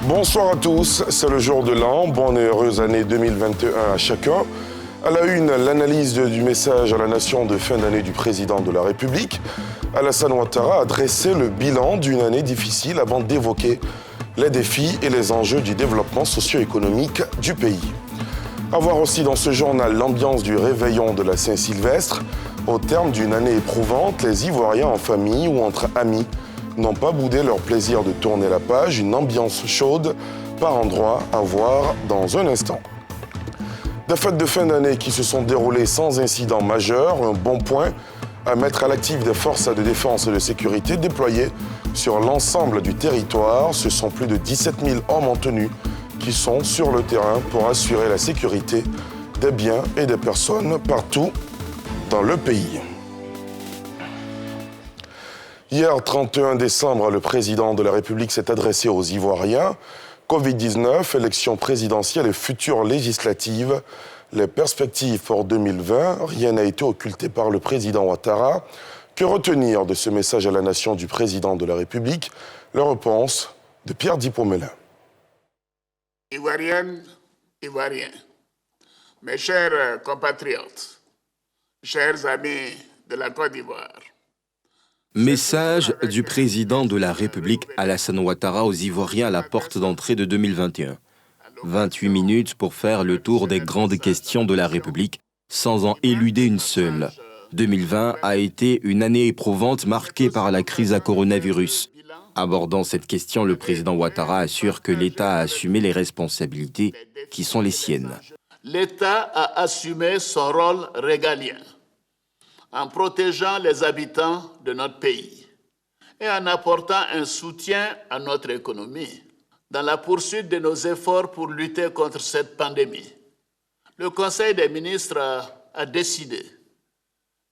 Bonsoir à tous, c'est le jour de l'an, bonne et heureuse année 2021 à chacun. À la une, l'analyse du message à la nation de fin d'année du président de la République. Alassane Ouattara a dressé le bilan d'une année difficile avant d'évoquer les défis et les enjeux du développement socio-économique du pays. À voir aussi dans ce journal l'ambiance du réveillon de la Saint-Sylvestre. Au terme d'une année éprouvante, les Ivoiriens en famille ou entre amis n'ont pas boudé leur plaisir de tourner la page, une ambiance chaude par endroits à voir dans un instant. Des fêtes de fin d'année qui se sont déroulées sans incident majeur, un bon point à mettre à l'actif des forces de défense et de sécurité déployées sur l'ensemble du territoire. Ce sont plus de 17 000 hommes en tenue qui sont sur le terrain pour assurer la sécurité des biens et des personnes partout dans le pays. Hier, 31 décembre, le président de la République s'est adressé aux Ivoiriens. Covid-19, élections présidentielles et futures législatives. Les perspectives pour 2020, rien n'a été occulté par le président Ouattara. Que retenir de ce message à la nation du président de la République? La réponse de Pierre Dippomelin. Ivoiriennes, Ivoiriens, mes chers compatriotes, chers amis de la Côte d'Ivoire. Message du président de la République Alassane Ouattara aux Ivoiriens à la porte d'entrée de 2021. 28 minutes pour faire le tour des grandes questions de la République, sans en éluder une seule. 2020 a été une année éprouvante marquée par la crise à coronavirus. Abordant cette question, le président Ouattara assure que l'État a assumé les responsabilités qui sont les siennes. L'État a assumé son rôle régalien en protégeant les habitants de notre pays et en apportant un soutien à notre économie dans la poursuite de nos efforts pour lutter contre cette pandémie. Le Conseil des ministres a décidé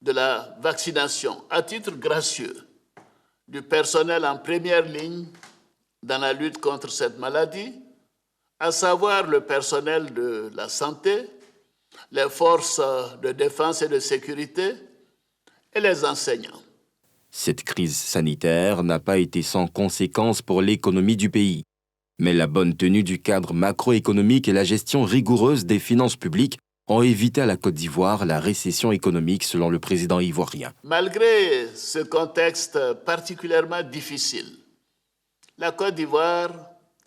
de la vaccination à titre gracieux du personnel en première ligne dans la lutte contre cette maladie, à savoir le personnel de la santé, les forces de défense et de sécurité et les enseignants. Cette crise sanitaire n'a pas été sans conséquences pour l'économie du pays. Mais la bonne tenue du cadre macroéconomique et la gestion rigoureuse des finances publiques ont évité à la Côte d'Ivoire la récession économique selon le président ivoirien. Malgré ce contexte particulièrement difficile, la Côte d'Ivoire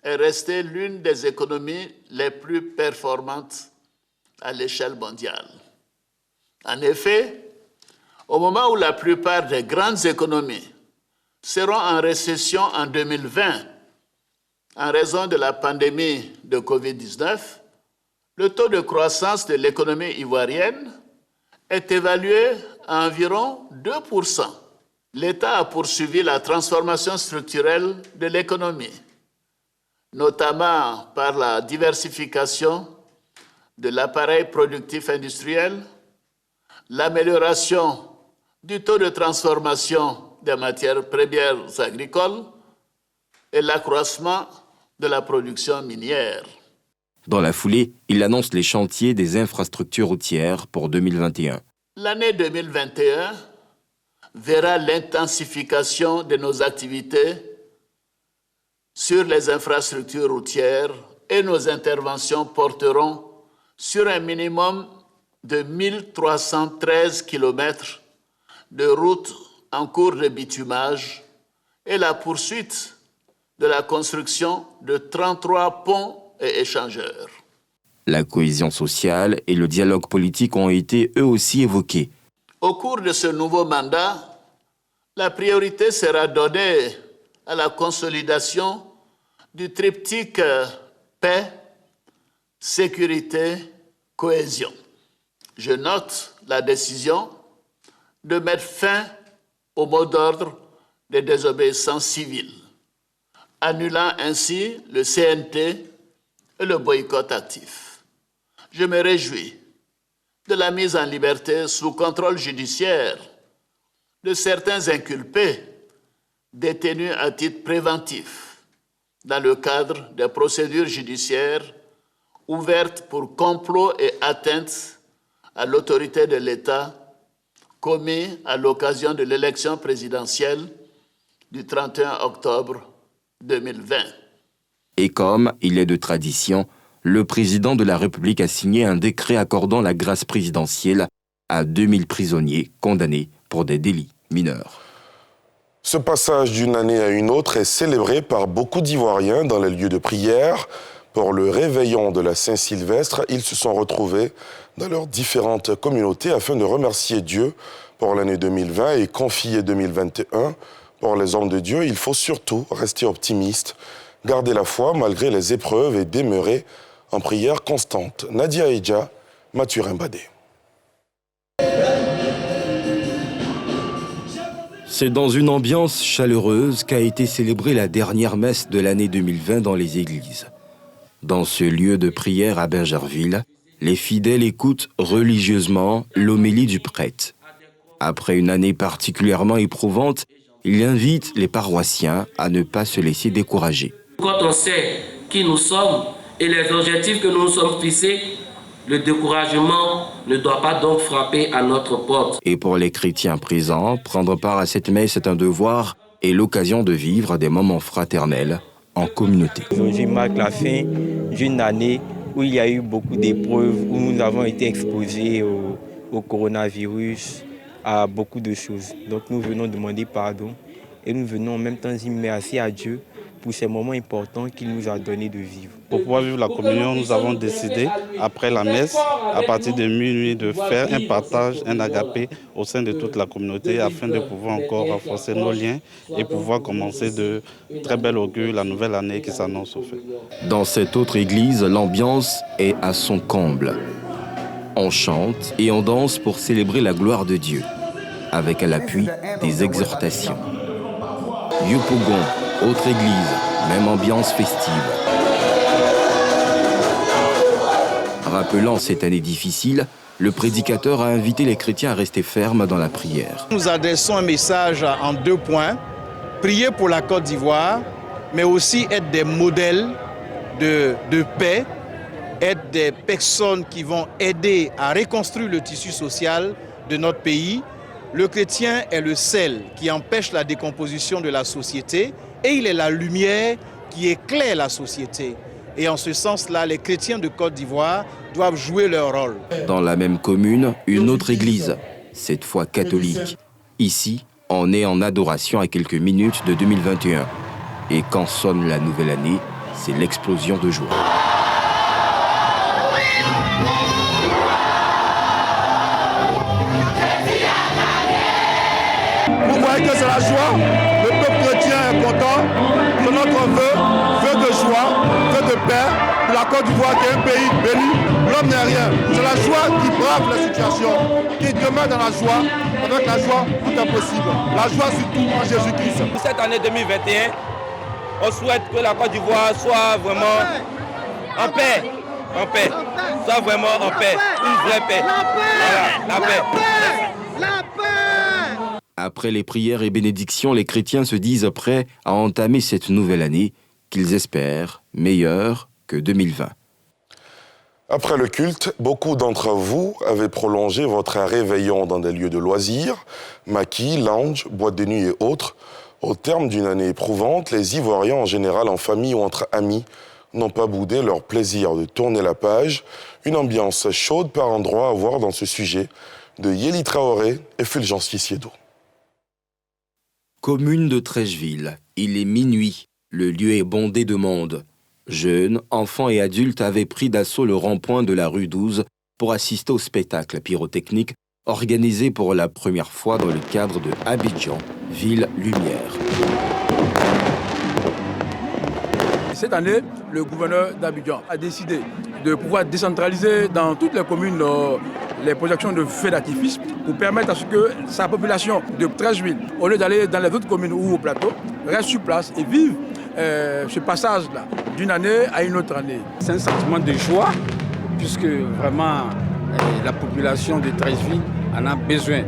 est restée l'une des économies les plus performantes à l'échelle mondiale. En effet, au moment où la plupart des grandes économies seront en récession en 2020 en raison de la pandémie de Covid-19, le taux de croissance de l'économie ivoirienne est évalué à environ 2%. L'État a poursuivi la transformation structurelle de l'économie, notamment par la diversification de l'appareil productif industriel, l'amélioration du taux de transformation des matières premières agricoles et l'accroissement de la production minière. Dans la foulée, il annonce les chantiers des infrastructures routières pour 2021. L'année 2021 verra l'intensification de nos activités sur les infrastructures routières et nos interventions porteront sur un minimum de 1313 km de routes en cours de bitumage et la poursuite de la construction de 33 ponts et échangeurs. La cohésion sociale et le dialogue politique ont été eux aussi évoqués. Au cours de ce nouveau mandat, la priorité sera donnée à la consolidation du triptyque paix, sécurité, cohésion. Je note la décision de mettre fin au mot d'ordre des désobéissances civiles, annulant ainsi le CNT et le boycott actif. Je me réjouis de la mise en liberté sous contrôle judiciaire de certains inculpés détenus à titre préventif dans le cadre des procédures judiciaires ouvertes pour complot et atteinte à l'autorité de l'État commis à l'occasion de l'élection présidentielle du 31 octobre 2020. Et comme il est de tradition, le président de la République a signé un décret accordant la grâce présidentielle à 2000 prisonniers condamnés pour des délits mineurs. Ce passage d'une année à une autre est célébré par beaucoup d'Ivoiriens dans les lieux de prière. Pour le réveillon de la Saint-Sylvestre, ils se sont retrouvés dans leurs différentes communautés afin de remercier Dieu pour l'année 2020 et confier 2021. Pour les hommes de Dieu, il faut surtout rester optimiste, garder la foi malgré les épreuves et demeurer en prière constante. Nadia Eja, Mathurin Badé. C'est dans une ambiance chaleureuse qu'a été célébrée la dernière messe de l'année 2020 dans les églises. Dans ce lieu de prière à Bingerville, les fidèles écoutent religieusement l'homélie du prêtre. Après une année particulièrement éprouvante, il invite les paroissiens à ne pas se laisser décourager. Quand on sait qui nous sommes et les objectifs que nous nous sommes fixés, le découragement ne doit pas donc frapper à notre porte. Et pour les chrétiens présents, prendre part à cette messe est un devoir et l'occasion de vivre des moments fraternels en communauté. Aujourd'hui marque la fin d'une année où il y a eu beaucoup d'épreuves, où nous avons été exposés au coronavirus, à beaucoup de choses. Donc nous venons demander pardon et nous venons en même temps dire merci à Dieu pour ces moments importants qu'il nous a donné de vivre. Pour pouvoir vivre la communion, nous avons décidé, après la messe, à partir de minuit, de faire un partage, un agapé au sein de toute la communauté afin de pouvoir encore renforcer nos liens et pouvoir commencer de très bel augure la nouvelle année qui s'annonce au fait. Dans cette autre église, l'ambiance est à son comble. On chante et on danse pour célébrer la gloire de Dieu, avec à l'appui des exhortations. Yopougon, autre église, même ambiance festive. Rappelant cette année difficile, le prédicateur a invité les chrétiens à rester fermes dans la prière. Nous adressons un message en 2 points. Prier pour la Côte d'Ivoire, mais aussi être des modèles de paix, être des personnes qui vont aider à reconstruire le tissu social de notre pays. Le chrétien est le sel qui empêche la décomposition de la société et il est la lumière qui éclaire la société. Et en ce sens-là, les chrétiens de Côte d'Ivoire doivent jouer leur rôle. Dans la même commune, une autre église, cette fois catholique. Ici, on est en adoration à quelques minutes de 2021. Et quand sonne la nouvelle année, c'est l'explosion de joie. Vous voyez que c'est la joie, le peuple chrétien est content, c'est notre vœu de joie, vœu de paix, pour la Côte d'Ivoire qui est un pays béni, l'homme n'est rien. C'est la joie qui brave la situation, qui demeure dans la joie, avec la joie tout est possible. La joie surtout en Jésus-Christ. Pour cette année 2021, on souhaite que la Côte d'Ivoire soit vraiment en paix, soit vraiment en paix, une vraie paix. Voilà, la paix. Après les prières et bénédictions, les chrétiens se disent prêts à entamer cette nouvelle année qu'ils espèrent meilleure que 2020. Après le culte, beaucoup d'entre vous avaient prolongé votre réveillon dans des lieux de loisirs, maquis, lounge, boîtes de nuit et autres. Au terme d'une année éprouvante, les Ivoiriens, en général en famille ou entre amis, n'ont pas boudé leur plaisir de tourner la page. Une ambiance chaude par endroits à voir dans ce sujet de Yéli Traoré et Fulgence Ficiedo. Commune de Trècheville, il est minuit. Le lieu est bondé de monde. Jeunes, enfants et adultes avaient pris d'assaut le rond-point de la rue 12 pour assister au spectacle pyrotechnique organisé pour la première fois dans le cadre de Abidjan, Ville Lumière. Cette année, le gouverneur d'Abidjan a décidé de pouvoir décentraliser dans toutes les communes les projections de feux d'artifice pour permettre à ce que sa population de Trècheville, au lieu d'aller dans les autres communes ou au plateau, reste sur place et vive ce passage-là d'une année à une autre année. C'est un sentiment de joie puisque vraiment la population de Trècheville en a besoin.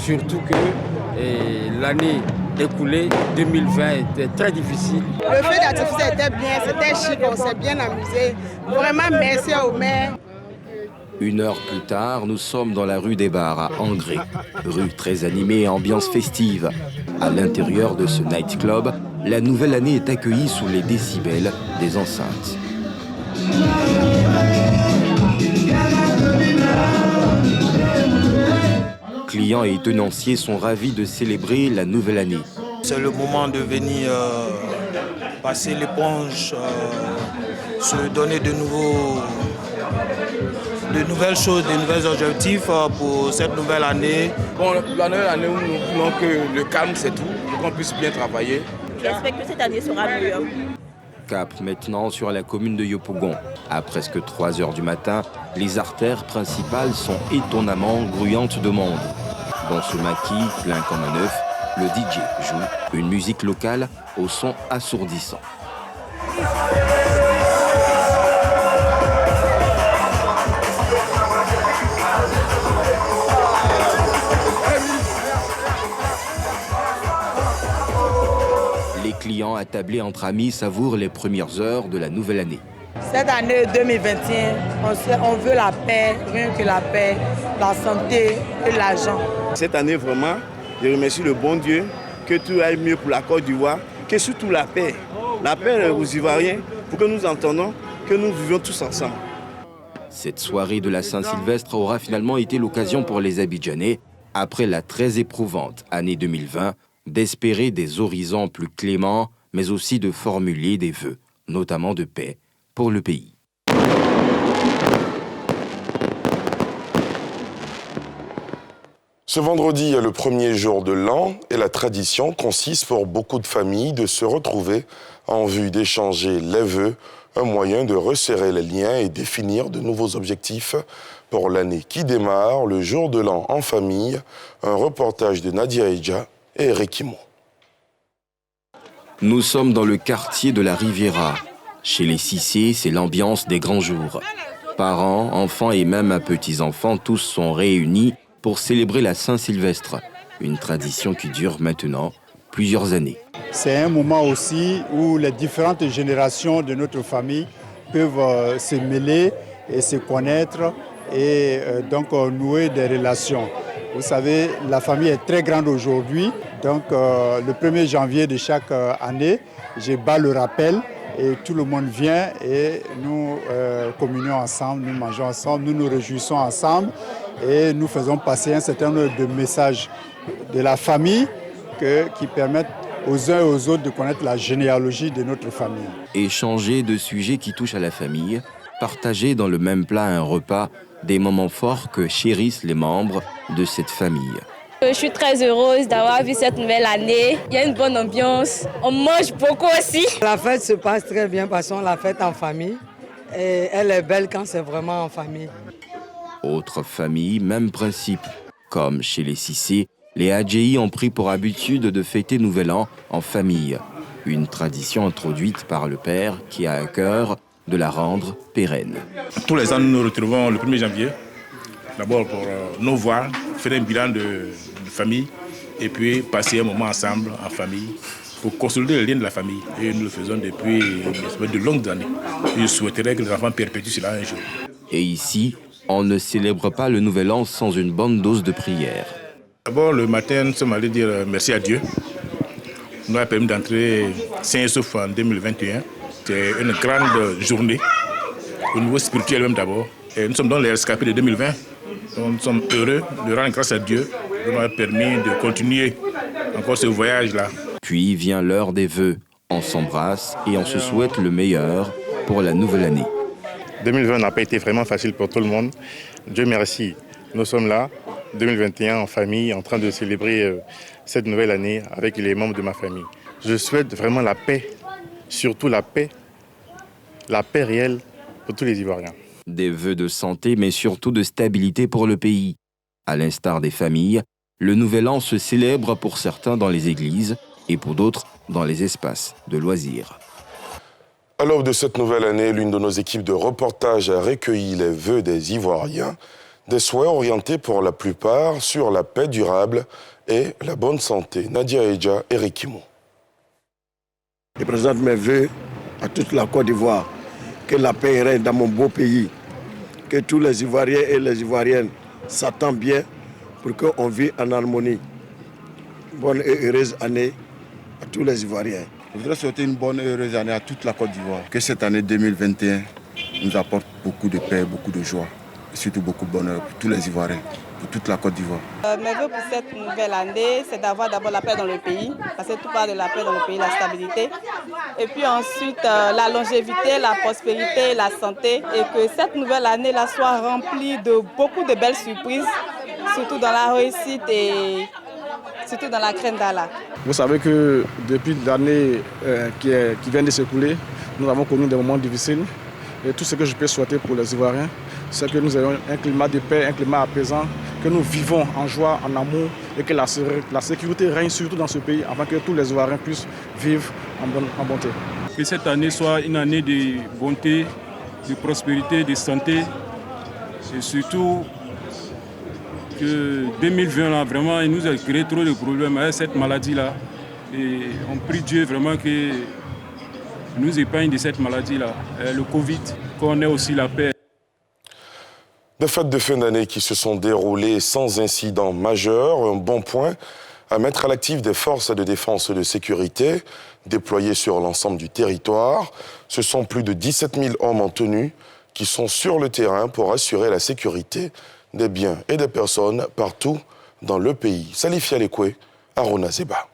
Surtout que l'année écoulée, 2020, était très difficile. Le feu d'artifice était bien, c'était chic, on s'est bien amusé. Vraiment merci au maire. Une heure plus tard, nous sommes dans la rue des Bars à Angré. Rue très animée et ambiance festive. À l'intérieur de ce nightclub, la nouvelle année est accueillie sous les décibels des enceintes. Clients et tenanciers sont ravis de célébrer la nouvelle année. C'est le moment de venir passer l'éponge, se donner de nouvelles choses, de nouveaux objectifs pour cette nouvelle année. Bon, la nouvelle année où nous voulons que le calme c'est tout, qu'on puisse bien travailler. J'espère que cette année sera meilleure. Cap maintenant sur la commune de Yopougon. À presque 3 heures du matin, les artères principales sont étonnamment gruyantes de monde. Dans ce maquis plein comme un œuf, le DJ joue une musique locale au son assourdissant. Les clients attablés entre amis savourent les premières heures de la nouvelle année. Cette année 2021, on veut la paix, rien que la paix, la santé et l'argent. Cette année, vraiment, je remercie le bon Dieu, que tout aille mieux pour la Côte d'Ivoire, que surtout la paix. La paix aux Ivoiriens, pour que nous entendons, que nous vivions tous ensemble. Cette soirée de la Saint-Sylvestre aura finalement été l'occasion pour les Abidjanais, après la très éprouvante année 2020, d'espérer des horizons plus cléments, mais aussi de formuler des vœux, notamment de paix, pour le pays. Ce vendredi est le premier jour de l'an et la tradition consiste pour beaucoup de familles de se retrouver en vue d'échanger les vœux, un moyen de resserrer les liens et définir de nouveaux objectifs pour l'année qui démarre, le jour de l'an en famille. Un reportage de Nadia Eja et Eric Kimon. Nous sommes dans le quartier de la Riviera. Chez les Cissé, c'est l'ambiance des grands jours. Parents, enfants et même petits-enfants, tous sont réunis pour célébrer la Saint-Sylvestre, une tradition qui dure maintenant plusieurs années. C'est un moment aussi où les différentes générations de notre famille peuvent se mêler et se connaître et donc nouer des relations. Vous savez, la famille est très grande aujourd'hui, donc le 1er janvier de chaque année, je bats le rappel et tout le monde vient et nous communions ensemble, nous mangeons ensemble, nous nous réjouissons ensemble et nous faisons passer un certain nombre de messages de la famille qui permettent aux uns et aux autres de connaître la généalogie de notre famille. Échanger de sujets qui touchent à la famille, partager dans le même plat un repas, des moments forts que chérissent les membres de cette famille. Je suis très heureuse d'avoir vu cette nouvelle année. Il y a une bonne ambiance. On mange beaucoup aussi. La fête se passe très bien parce qu'on la fête en famille. Et elle est belle quand c'est vraiment en famille. Autre famille, même principe. Comme chez les Cissé, les Adjéi ont pris pour habitude de fêter Nouvel An en famille. Une tradition introduite par le père qui a à cœur de la rendre pérenne. Tous les ans, nous nous retrouvons le 1er janvier. D'abord pour nous voir, faire un bilan de famille et puis passer un moment ensemble en famille pour consolider les liens de la famille. Et nous le faisons depuis de longues années. Je souhaiterais que les enfants perpétuent cela un jour. Et ici, on ne célèbre pas le Nouvel An sans une bonne dose de prière. D'abord, le matin, nous sommes allés dire merci à Dieu. Nous a permis d'entrer Saint-Youssouf en 2021. C'est une grande journée, au niveau spirituel même d'abord. Et nous sommes dans les rescapés de 2020. Donc nous sommes heureux de rendre grâce à Dieu qui nous a permis de continuer encore ce voyage-là. Puis vient l'heure des vœux. On s'embrasse et on se souhaite le meilleur pour la nouvelle année. 2020 n'a pas été vraiment facile pour tout le monde. Dieu merci. Nous sommes là, 2021, en famille, en train de célébrer cette nouvelle année avec les membres de ma famille. Je souhaite vraiment la paix, surtout la paix réelle pour tous les Ivoiriens. Des vœux de santé, mais surtout de stabilité pour le pays. À l'instar des familles, le Nouvel An se célèbre pour certains dans les églises et pour d'autres dans les espaces de loisirs. À l'aube de cette nouvelle année, l'une de nos équipes de reportage a recueilli les vœux des Ivoiriens, des souhaits orientés pour la plupart sur la paix durable et la bonne santé. Nadia Eja, Eric Kimon. Je présente mes vœux à toute la Côte d'Ivoire. Que la paix règne dans mon beau pays. Que tous les Ivoiriens et les Ivoiriennes s'attendent bien pour qu'on vive en harmonie. Bonne et heureuse année à tous les Ivoiriens. Je voudrais souhaiter une bonne et heureuse année à toute la Côte d'Ivoire. Que cette année 2021 nous apporte beaucoup de paix, beaucoup de joie et surtout beaucoup de bonheur pour tous les Ivoiriens, pour toute la Côte d'Ivoire. Mes vœux pour cette nouvelle année, c'est d'avoir d'abord la paix dans le pays, parce que tout part de la paix dans le pays, la stabilité. Et puis ensuite, la longévité, la prospérité, la santé. Et que cette nouvelle année-là soit remplie de beaucoup de belles surprises, surtout dans la réussite et surtout dans la crème d'Allah. Vous savez que depuis l'année qui vient de s'écouler, nous avons connu des moments difficiles. Et tout ce que je peux souhaiter pour les Ivoiriens, c'est que nous ayons un climat de paix, un climat apaisant, que nous vivons en joie, en amour et que la sécurité règne surtout dans ce pays afin que tous les Ivoiriens puissent vivre en bonté. Que cette année soit une année de bonté, de prospérité, de santé et surtout que 2020 là, vraiment, il nous a créé trop de problèmes avec cette maladie-là. Et on prie Dieu vraiment que nous épargne de cette maladie-là, le Covid, qu'on ait aussi la paix. Des fêtes de fin d'année qui se sont déroulées sans incident majeur, un bon point à mettre à l'actif des forces de défense et de sécurité déployées sur l'ensemble du territoire. Ce sont plus de 17 000 hommes en tenue qui sont sur le terrain pour assurer la sécurité des biens et des personnes partout dans le pays. Salif Yalekwe, Arona Zeba.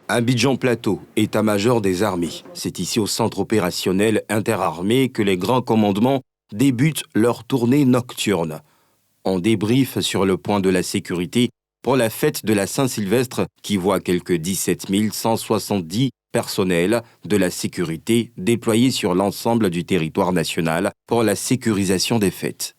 Abidjan Plateau, état-major des armées. C'est ici au centre opérationnel interarmé que les grands commandements débutent leur tournée nocturne. On débriefe sur le point de la sécurité pour la fête de la Saint-Sylvestre qui voit quelques 17 170 personnels de la sécurité déployés sur l'ensemble du territoire national pour la sécurisation des fêtes.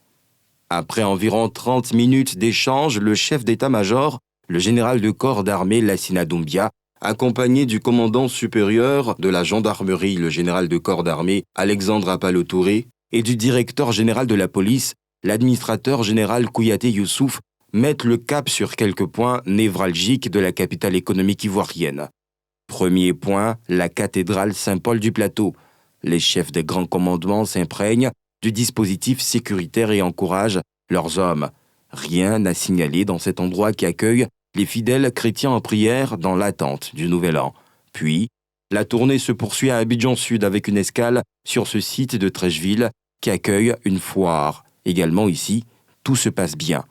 Après environ 30 minutes d'échange, le chef d'état-major, le général de corps d'armée Lassina Doumbia, accompagné du commandant supérieur de la gendarmerie, le général de corps d'armée Alexandre Apalo-Touré, et du directeur général de la police, l'administrateur général Kouyaté Youssouf, mettent le cap sur quelques points névralgiques de la capitale économique ivoirienne. Premier point, la cathédrale Saint-Paul du Plateau. Les chefs des grands commandements s'imprègnent du dispositif sécuritaire et encouragent leurs hommes. Rien à signaler dans cet endroit qui accueille les fidèles chrétiens en prière dans l'attente du Nouvel An. Puis, la tournée se poursuit à Abidjan Sud avec une escale sur ce site de Trècheville qui accueille une foire. Également ici, tout se passe bien.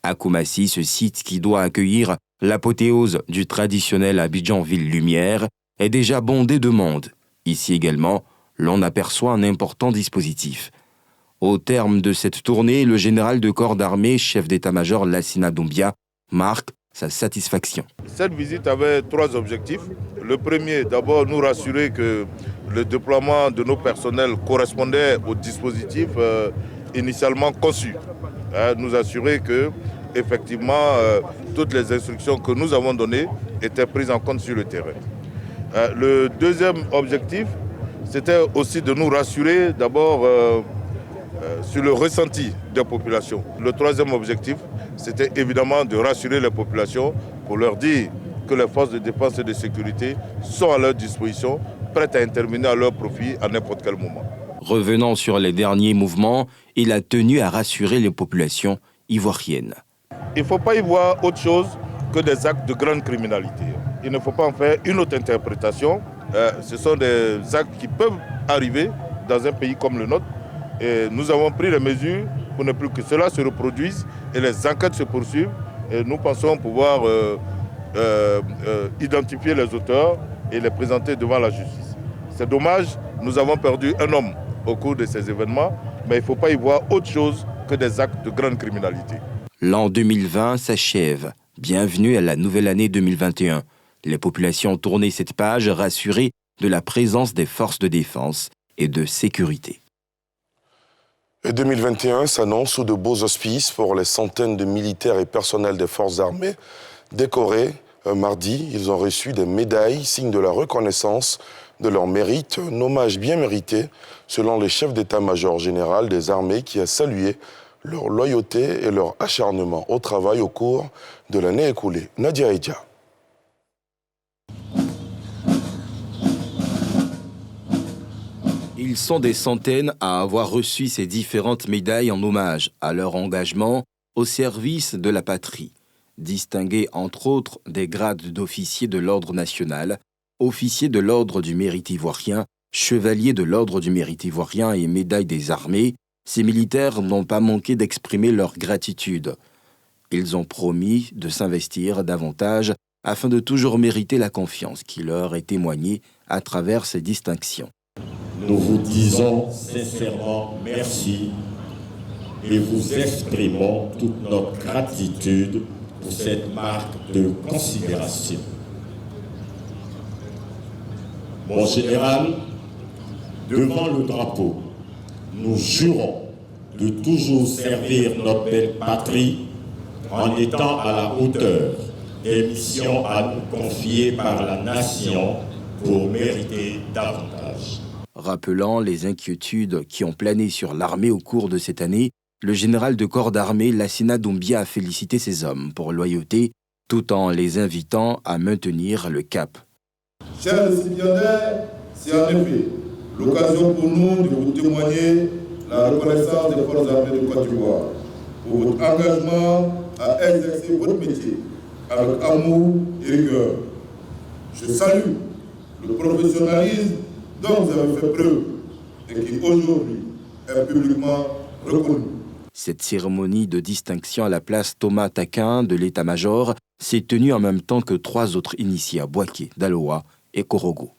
À Koumassi, ce site qui doit accueillir l'apothéose du traditionnel Abidjan Ville Lumière est déjà bondé de monde. Ici également, l'on aperçoit un important dispositif. Au terme de cette tournée, le général de corps d'armée, chef d'état-major Lassina Doumbia, marque sa satisfaction. Cette visite avait 3 objectifs. Le premier, d'abord, nous rassurer que le déploiement de nos personnels correspondait au dispositif initialement conçu. Nous assurer que, effectivement, toutes les instructions que nous avons données étaient prises en compte sur le terrain. Le deuxième objectif, c'était aussi de nous rassurer d'abord sur le ressenti des populations. Le troisième objectif, c'était évidemment de rassurer les populations pour leur dire que les forces de défense et de sécurité sont à leur disposition, prêtes à intervenir à leur profit à n'importe quel moment. Revenant sur les derniers mouvements, il a tenu à rassurer les populations ivoiriennes. Il ne faut pas y voir autre chose que des actes de grande criminalité. Il ne faut pas en faire une autre interprétation. Ce sont des actes qui peuvent arriver dans un pays comme le nôtre. Et nous avons pris les mesures pour ne plus que cela se reproduise et les enquêtes se poursuivent. Et nous pensons pouvoir identifier les auteurs et les présenter devant la justice. C'est dommage, nous avons perdu un homme au cours de ces événements, mais il ne faut pas y voir autre chose que des actes de grande criminalité. L'an 2020 s'achève. Bienvenue à la nouvelle année 2021. Les populations ont tourné cette page rassurées de la présence des forces de défense et de sécurité. Et 2021 s'annonce sous de beaux auspices pour les centaines de militaires et personnels des forces armées décorés. Mardi, ils ont reçu des médailles, signe de la reconnaissance de leur mérite, un hommage bien mérité, selon le chef d'état-major général des armées qui a salué leur loyauté et leur acharnement au travail au cours de l'année écoulée. Nadia Edja. Ils sont des centaines à avoir reçu ces différentes médailles en hommage à leur engagement au service de la patrie. distingués entre autres des grades d'officier de l'Ordre national, officier de l'Ordre du Mérite ivoirien, chevalier de l'Ordre du Mérite ivoirien et médaille des armées, ces militaires n'ont pas manqué d'exprimer leur gratitude. Ils ont promis de s'investir davantage afin de toujours mériter la confiance qui leur est témoignée à travers ces distinctions. Nous vous disons sincèrement merci et vous exprimons toute notre gratitude pour cette marque de considération. Mon général, devant le drapeau, nous jurons de toujours servir notre belle patrie en étant à la hauteur des missions à nous confier par la nation pour mériter davantage. Rappelant les inquiétudes qui ont plané sur l'armée au cours de cette année, le général de corps d'armée Lassina Doumbia a félicité ses hommes pour loyauté, tout en les invitant à maintenir le cap. Chers récipiendaires, c'est en effet l'occasion pour nous de vous témoigner la reconnaissance des forces armées de Côte d'Ivoire pour votre engagement à exercer votre métier avec amour et rigueur. Je salue le professionnalisme dont vous avez fait preuve et qui aujourd'hui est publiquement reconnu. Cette cérémonie de distinction à la place Thomas Taquin de l'état-major s'est tenue en même temps que 3 autres initiés à Bouaké, Daloa et Korogo.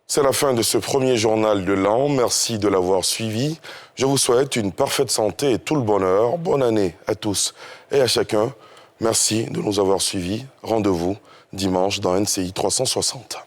C'est la fin de ce premier journal de l'an. Merci de l'avoir suivi. Je vous souhaite une parfaite santé et tout le bonheur. Bonne année à tous et à chacun. Merci de nous avoir suivis. Rendez-vous dimanche dans NCI 360.